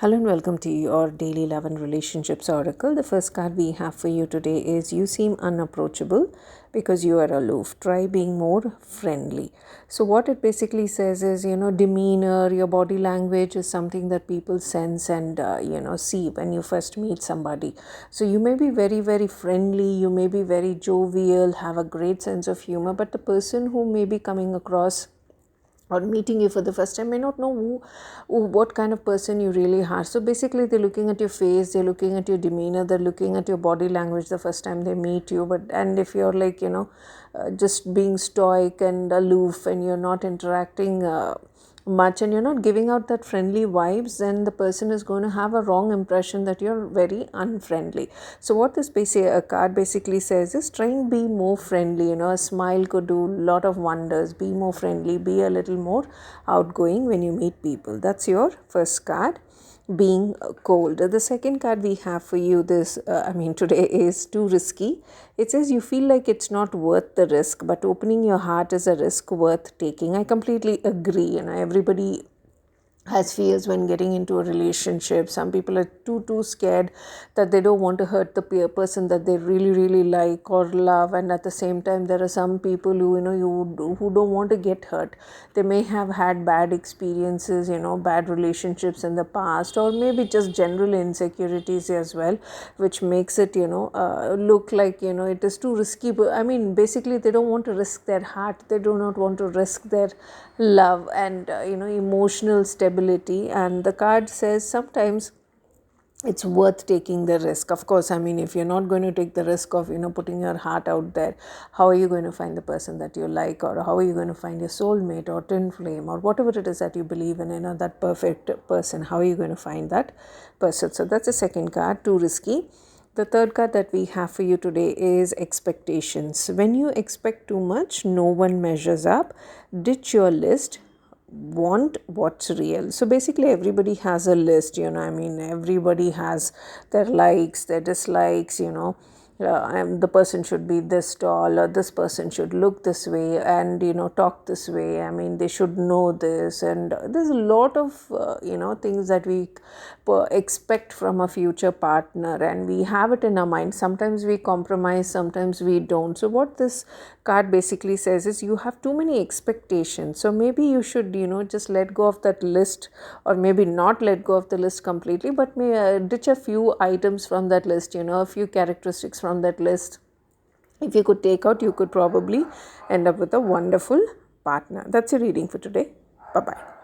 Hello and welcome to your daily love and relationships oracle. The first card we have for you today is you seem unapproachable because you are aloof. Try being more friendly. So what it basically says is, demeanor, your body language is something that people sense and, see when you first meet somebody. So you may be very, very friendly, you may be very jovial, have a great sense of humor, but the person who may be coming across or meeting you for the first time may not know what kind of person you really are. So basically they're looking at your face, they're looking at your demeanor, they're looking at your body language the first time they meet you. And if you're like just being stoic and aloof and you're not interacting much and you're not giving out that friendly vibes, then the person is going to have a wrong impression that you're very unfriendly. So what this card basically says is try and be more friendly. A smile could do a lot of wonders. Be more friendly, be a little more outgoing when you meet people. That's your first card, being cold. The second card we have for you today is too risky. It says you feel like it's not worth the risk, but opening your heart is a risk worth taking. I completely agree. Everybody has fears when getting into a relationship. Some people are too scared that they don't want to hurt the person that they really like or love, and at the same time there are some people who don't want to get hurt. They may have had bad experiences, bad relationships in the past, or maybe just general insecurities as well, which makes it look like it is too risky. But basically they don't want to risk their heart, they do not want to risk their love and emotional stability. And the card says sometimes it's worth taking the risk. Of course, if you're not going to take the risk of putting your heart out there, how are you going to find the person that you like, or how are you going to find your soulmate or twin flame or whatever it is that you believe in, that perfect person? How are you going to find that person? So that's the second card, too risky. The third card that we have for you today is expectations. When you expect too much, no one measures up. Ditch your list. Want what's real. So basically everybody has a list. Everybody has their likes, their dislikes. The person should be this tall, or this person should look this way and talk this way. They should know this, and there's a lot of things that we expect from a future partner, and we have it in our mind. Sometimes we compromise, sometimes we don't. So what this card basically says is you have too many expectations. So maybe you should just let go of that list, or maybe not let go of the list completely, but ditch a few items from that list, a few characteristics from that list. If you could take out, you could probably end up with a wonderful partner. That's your reading for today. Bye bye.